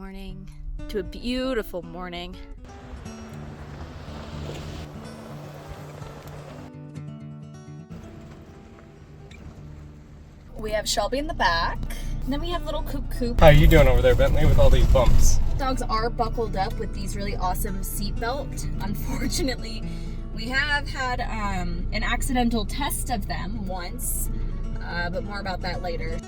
morning to a beautiful morning. We have Shelby in the back, and then we have little Coop. How are you doing over there, Bentley, with all these bumps? Dogs are buckled up with these really awesome seatbelt. Unfortunately, we have had an accidental test of them once, but more about that later.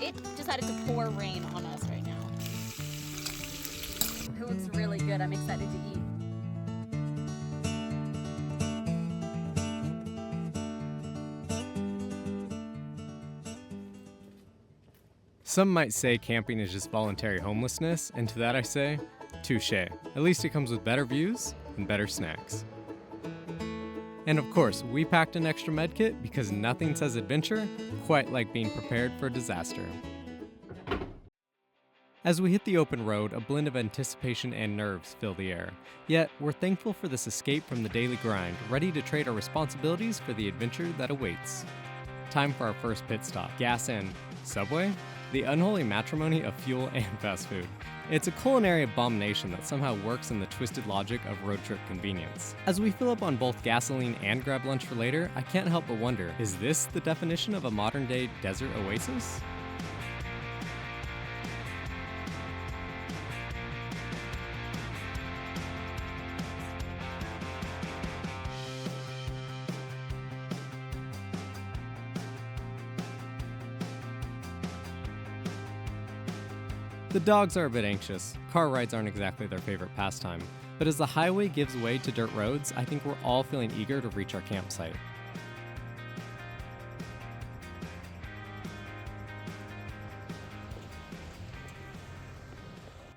It decided to pour rain on us right now. It looks really good. I'm excited to eat. Some might say camping is just voluntary homelessness, and to that I say, touche. At least it comes with better views and better snacks. And of course, we packed an extra med kit because nothing says adventure quite like being prepared for a disaster. As we hit the open road, a blend of anticipation and nerves fill the air. Yet, we're thankful for this escape from the daily grind, ready to trade our responsibilities for the adventure that awaits. Time for our first pit stop. Gas in Subway? The unholy matrimony of fuel and fast food. It's a culinary abomination that somehow works in the twisted logic of road trip convenience. As we fill up on both gasoline and grab lunch for later, I can't help but wonder, is this the definition of a modern-day desert oasis? The dogs are a bit anxious. Car rides aren't exactly their favorite pastime. But as the highway gives way to dirt roads, I think we're all feeling eager to reach our campsite.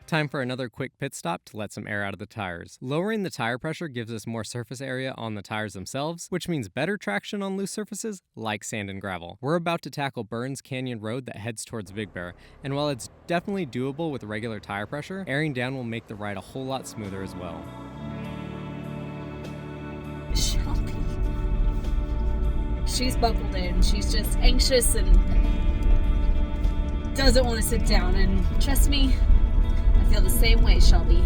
Time for another quick pit stop to let some air out of the tires. Lowering the tire pressure gives us more surface area on the tires themselves, which means better traction on loose surfaces like sand and gravel. We're about to tackle Burns Canyon Road that heads towards Big Bear, and while it's definitely doable with regular tire pressure, airing down will make the ride a whole lot smoother as well. Shelby. She's buckled in. She's just anxious and doesn't want to sit down, and trust me, I feel the same way, Shelby.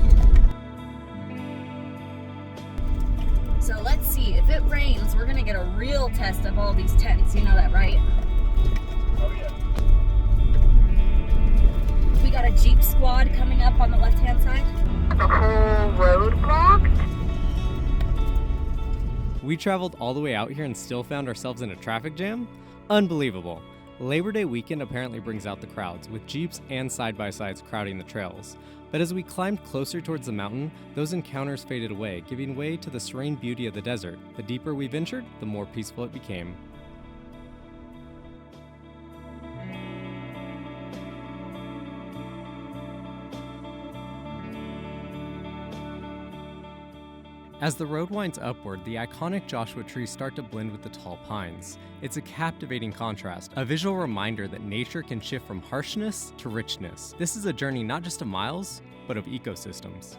So let's see, if it rains, we're gonna get a real test of all these tents. You know that, right? Oh yeah. We got a Jeep squad coming up on the left-hand side. The whole road blocked? We traveled all the way out here and still found ourselves in a traffic jam? Unbelievable. Labor Day weekend apparently brings out the crowds, with Jeeps and side-by-sides crowding the trails. But as we climbed closer towards the mountain, those encounters faded away, giving way to the serene beauty of the desert. The deeper we ventured, the more peaceful it became. As the road winds upward, the iconic Joshua trees start to blend with the tall pines. It's a captivating contrast, a visual reminder that nature can shift from harshness to richness. This is a journey not just of miles, but of ecosystems.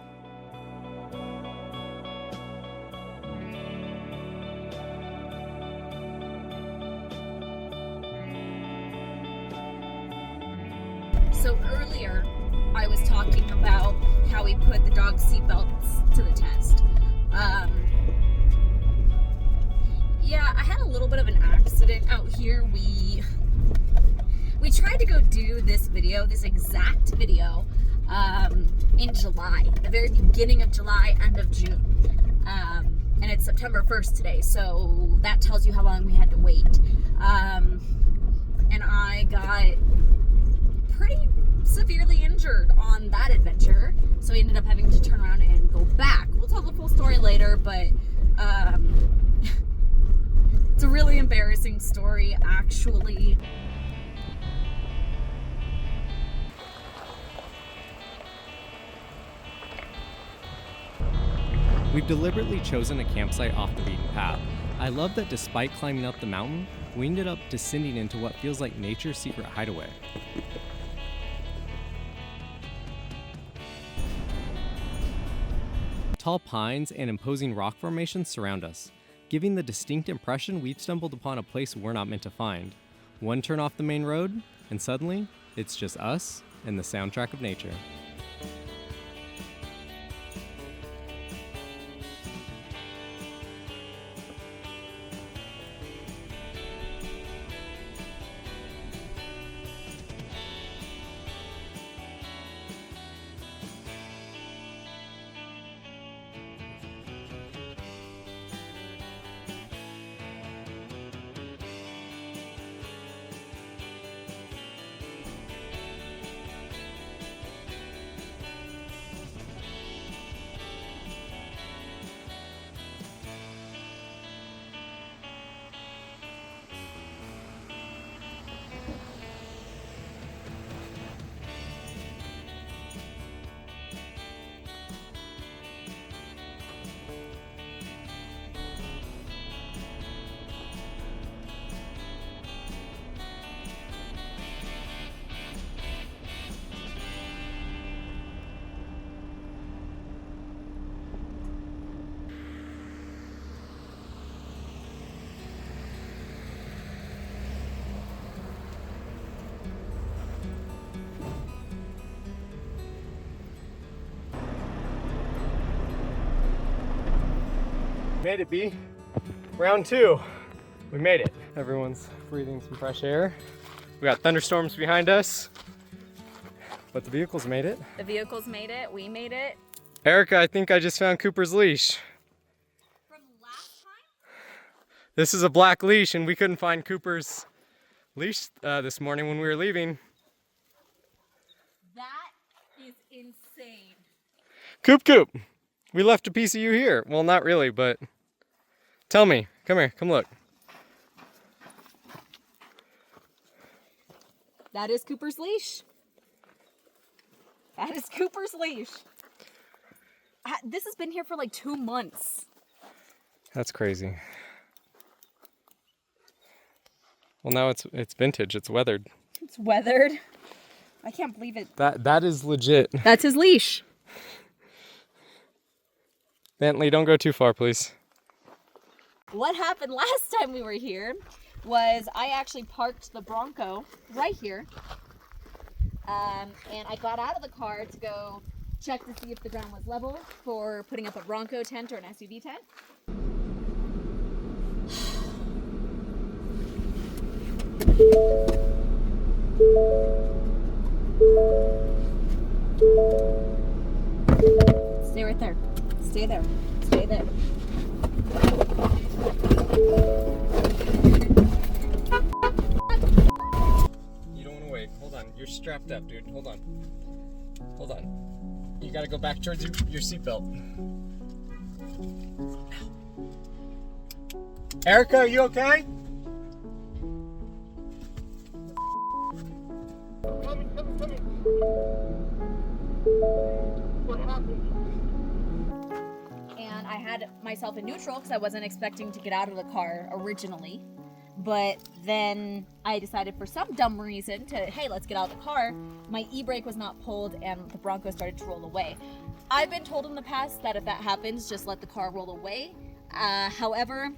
So earlier, I was talking about how we put the dog seatbelts to the test. Yeah, I had a little bit of an accident out here. We tried to go do this exact video, in July, the very beginning of July, end of June. And it's September 1st today, so that tells you how long we had to wait. And I got pretty severely injured on that adventure, so we ended up having to turn around and go back. We'll tell the full story later, but it's a really embarrassing story, actually. We've deliberately chosen a campsite off the beaten path. I love that despite climbing up the mountain, we ended up descending into what feels like nature's secret hideaway. Tall pines and imposing rock formations surround us, giving the distinct impression we've stumbled upon a place we're not meant to find. One turn off the main road, and suddenly, it's just us and the soundtrack of nature. Made it, B. Round 2. We made it. Everyone's breathing some fresh air. We got thunderstorms behind us, but the vehicles made it. The vehicles made it. We made it. Erica, I think I just found Cooper's leash. From last time? This is a black leash, and we couldn't find Cooper's leash this morning when we were leaving. That is insane. Coop, we left a piece of you here. Well, not really, but tell me. Come here, come look. That is Cooper's leash. That is Cooper's leash. This has been here for like 2 months. That's crazy. Well, now it's vintage. It's weathered. It's weathered. I can't believe it. That is legit. That's his leash. Bentley, don't go too far, please. What happened last time we were here was I actually parked the Bronco right here. And I got out of the car to go check to see if the ground was level for putting up a Bronco tent or an SUV tent. Stay right there. Stay there. Stay there. You don't want to wait. Hold on. You're strapped up, dude. Hold on. Hold on. You gotta go back towards your seatbelt. Erica, are you okay? Coming. What happened? And I had myself in neutral because I wasn't expecting to get out of the car originally. But then I decided for some dumb reason to, hey, let's get out of the car. My e-brake was not pulled and the Bronco started to roll away. I've been told in the past that if that happens, just let the car roll away. However,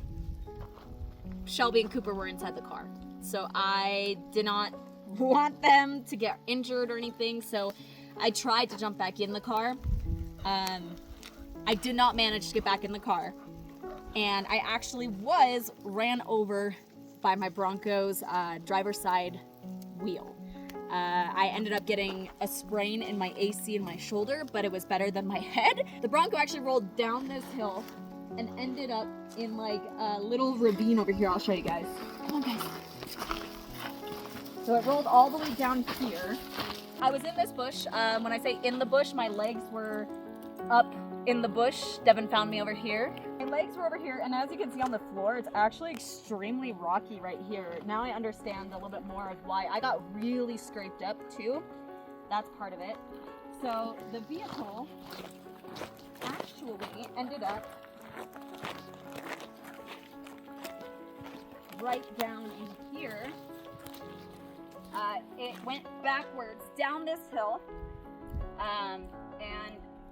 Shelby and Cooper were inside the car. So I did not want them to get injured or anything. So I tried to jump back in the car. I did not manage to get back in the car. And I actually ran over by my Bronco's driver's side wheel. I ended up getting a sprain in my AC in my shoulder, but it was better than my head. The Bronco actually rolled down this hill and ended up in like a little ravine over here. I'll show you guys. Come on, guys. So it rolled all the way down here. I was in this bush. When I say in the bush, my legs were up in the bush. Devin found me over here. My legs were over here, and as you can see on the floor, it's actually extremely rocky right here. Now I understand a little bit more of why I got really scraped up too. That's part of it. So the vehicle actually ended up right down in here. It went backwards down this hill and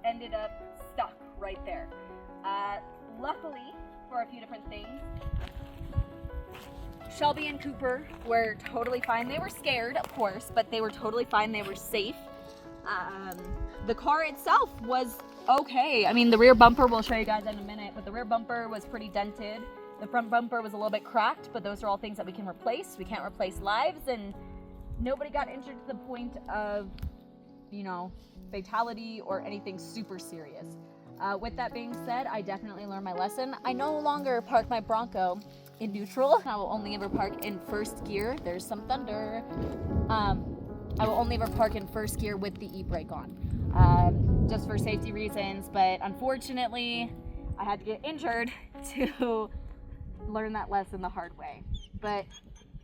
ended up stuck right there. Luckily, for a few different things, Shelby and Cooper were totally fine. They were scared, of course, but they were totally fine. They were safe. The car itself was okay. I mean, the rear bumper, we'll show you guys in a minute, but the rear bumper was pretty dented. The front bumper was a little bit cracked, but those are all things that we can replace. We can't replace lives, and nobody got injured to the point of, you know, fatality or anything super serious. With that being said, I definitely learned my lesson. I no longer park my Bronco in neutral. I will only ever park in first gear. There's some thunder. I will only ever park in first gear with the e-brake on, just for safety reasons. But unfortunately, I had to get injured to learn that lesson the hard way. But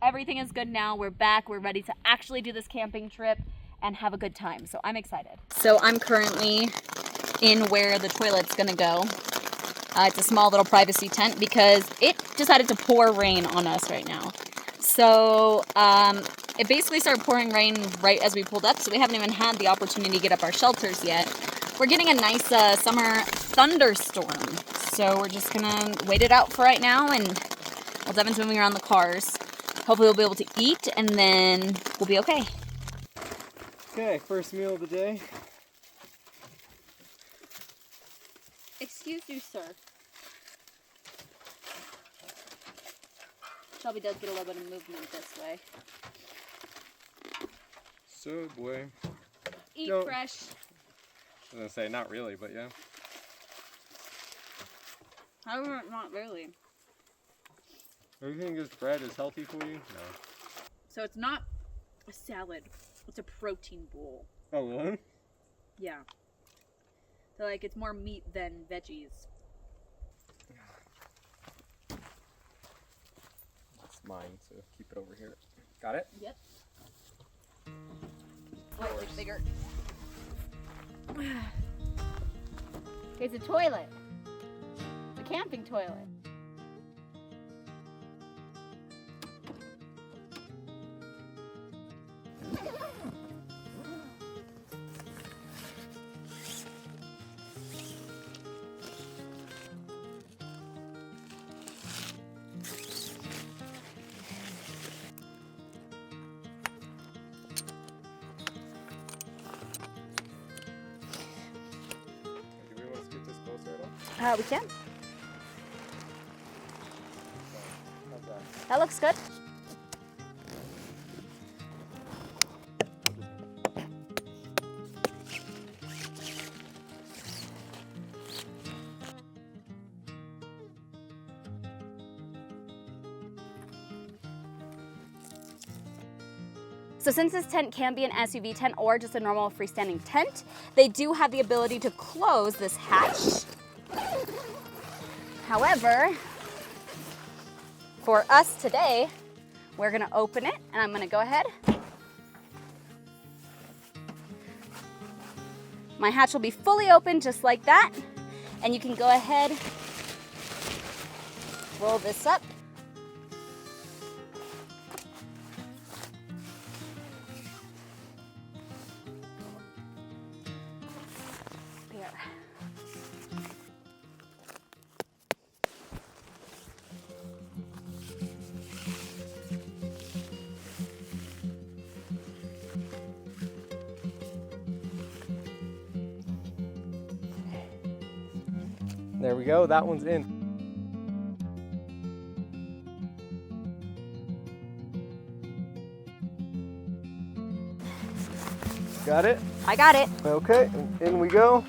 everything is good now. We're back. We're ready to actually do this camping trip and have a good time. So I'm excited. So I'm currently in where the toilet's gonna go. It's a small little privacy tent because it decided to pour rain on us right now. So it basically started pouring rain right as we pulled up, so we haven't even had the opportunity to get up our shelters yet. We're getting a nice summer thunderstorm, so we're just gonna wait it out for right now, and while Devin's moving around the cars, hopefully we'll be able to eat, and then we'll be okay. Okay, first meal of the day. Excuse you, sir. Shelby does get a little bit of movement this way. Subway. Eat Don't- fresh. I was gonna say, not really, but yeah. However, not really. Everything this bread is healthy for you? No. So it's not a salad. It's a protein bowl. Oh, really? Yeah. So like it's more meat than veggies. It's mine, so keep it over here. Got it? Yep. Oh, it's bigger. It's a toilet. It's a camping toilet. Do we want to scoot this closer at all? We can. How's that? That looks good. So since this tent can be an SUV tent or just a normal freestanding tent, they do have the ability to close this hatch. However, for us today, we're gonna open it, and I'm gonna go ahead. My hatch will be fully open just like that, and you can go ahead, roll this up. There. There we go, that one's in. Got it? I got it. Okay, in we go.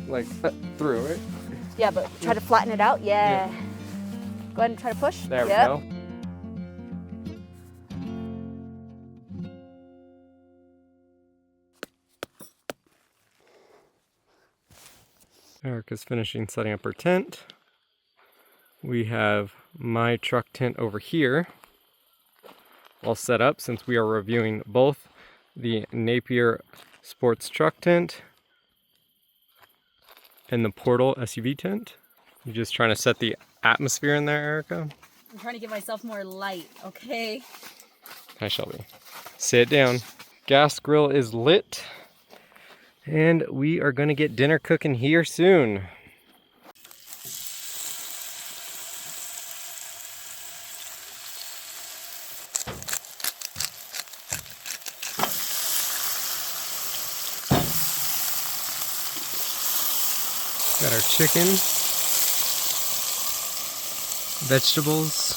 Like through, right? Yeah, but try to flatten it out. Yeah. Go ahead and try to push. There we Yep. go. Erica's finishing setting up her tent. We have my truck tent over here, all set up since we are reviewing both the Napier Sportz Truck Tent and the Portal SUV tent. You just trying to set the atmosphere in there, Erica? I'm trying to give myself more light, okay? Hi, Shelby. Sit down. Gas grill is lit, and we are gonna get dinner cooking here soon. Got our chicken, vegetables,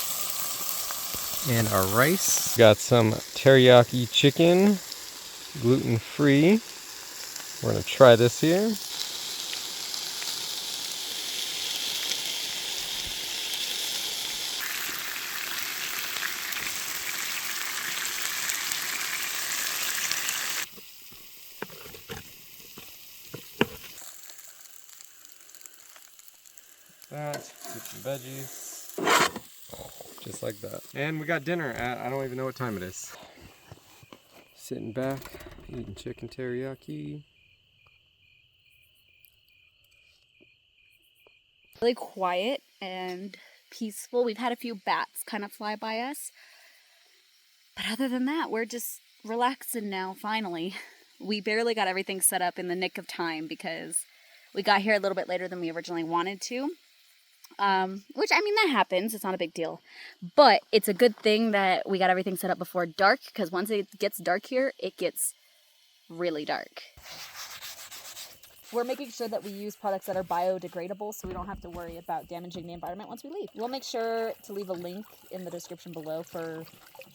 and our rice. Got some teriyaki chicken, gluten-free. We're gonna try this here. That, get some veggies, just like that. And we got dinner at, I don't even know what time it is. Sitting back, eating chicken teriyaki. Really quiet and peaceful. We've had a few bats kind of fly by us. But other than that, we're just relaxing now, finally. We barely got everything set up in the nick of time because we got here a little bit later than we originally wanted to. Which, I mean, that happens. It's not a big deal. But it's a good thing that we got everything set up before dark, because once it gets dark here, it gets really dark. We're making sure that we use products that are biodegradable so we don't have to worry about damaging the environment once we leave. We'll make sure to leave a link in the description below for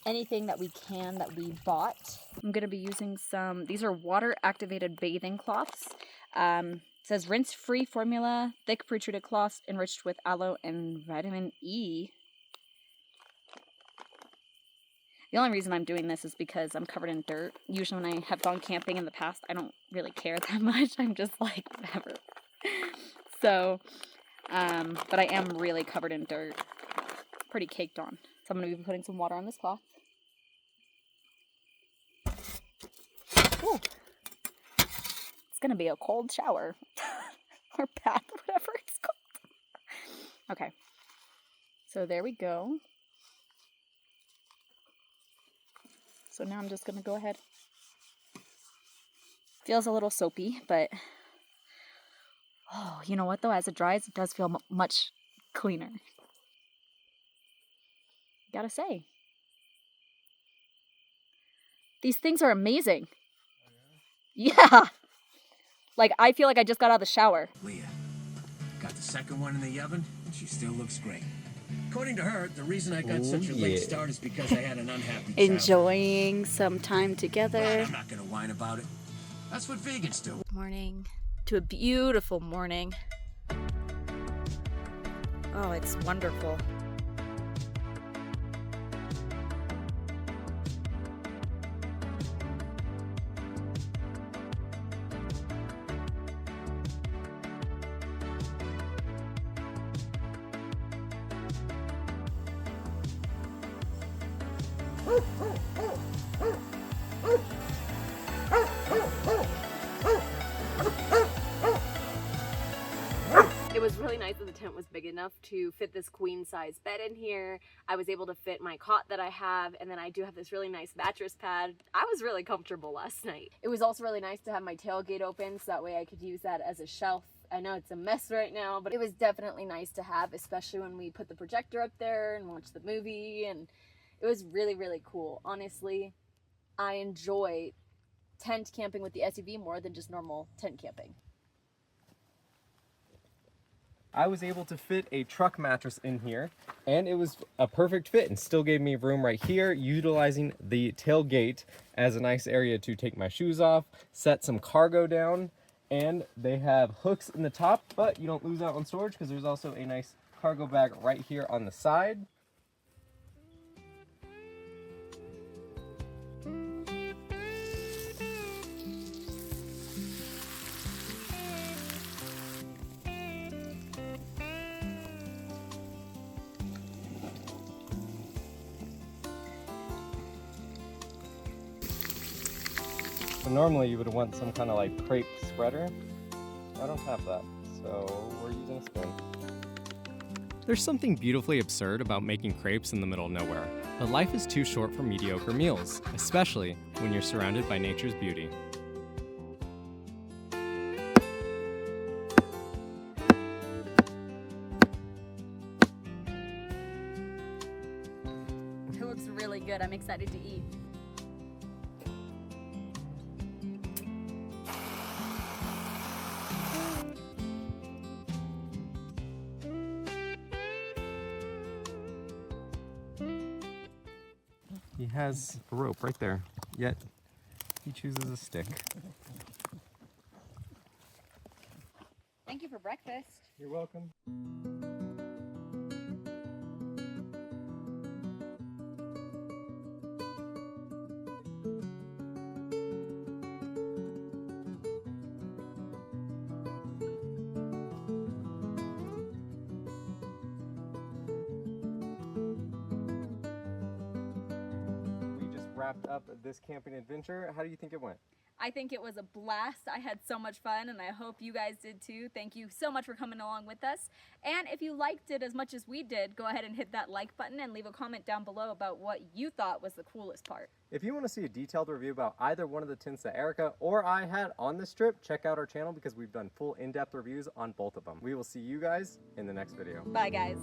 anything that we can that we bought. I'm going to be using some, these are water-activated bathing cloths. It says rinse-free formula, thick pre-treated cloths enriched with aloe and vitamin E. The only reason I'm doing this is because I'm covered in dirt. Usually when I have gone camping in the past, I don't really care that much. I'm just like, whatever. So, but I am really covered in dirt. Pretty caked on. So I'm going to be putting some water on this cloth. Ooh. It's going to be a cold shower. Or bath, whatever it's called. Okay. So there we go. So now I'm just going to go ahead. Feels a little soapy, but oh, you know what though? As it dries, it does feel much cleaner. Gotta say. These things are amazing. Yeah. Like, I feel like I just got out of the shower. Leah, got the second one in the oven, and she still looks great. According to her, the reason I got such a late start is because I had an unhappy child. Enjoying some time together. But I'm not gonna whine about it. That's what vegans do. Morning to a beautiful morning. Oh, it's wonderful. It was really nice that the tent was big enough to fit this queen size bed in here. I was able to fit my cot that I have, and then I do have this really nice mattress pad. I was really comfortable last night. It was also really nice to have my tailgate open so that way I could use that as a shelf. I know it's a mess right now, but it was definitely nice to have, especially when we put the projector up there and watched the movie, and it was really, really cool. Honestly, I enjoy tent camping with the SUV more than just normal tent camping. I was able to fit a truck mattress in here, and it was a perfect fit and still gave me room right here, utilizing the tailgate as a nice area to take my shoes off, set some cargo down, and they have hooks in the top, but you don't lose out on storage because there's also a nice cargo bag right here on the side. So normally you would want some kind of like crepe spreader. I don't have that, so we're using a spoon. There's something beautifully absurd about making crepes in the middle of nowhere, but life is too short for mediocre meals, especially when you're surrounded by nature's beauty. It looks really good. I'm excited to eat. He has a rope right there, yet he chooses a stick. Thank you for breakfast. You're welcome. Wrapped up this camping adventure. How do you think it went? I think it was a blast. I had so much fun, and I hope you guys did too. Thank you so much for coming along with us. And if you liked it as much as we did, go ahead and hit that like button and leave a comment down below about what you thought was the coolest part. If you want to see a detailed review about either one of the tents that Erica or I had on this trip, check out our channel because we've done full in-depth reviews on both of them. We will see you guys in the next video. Bye, guys.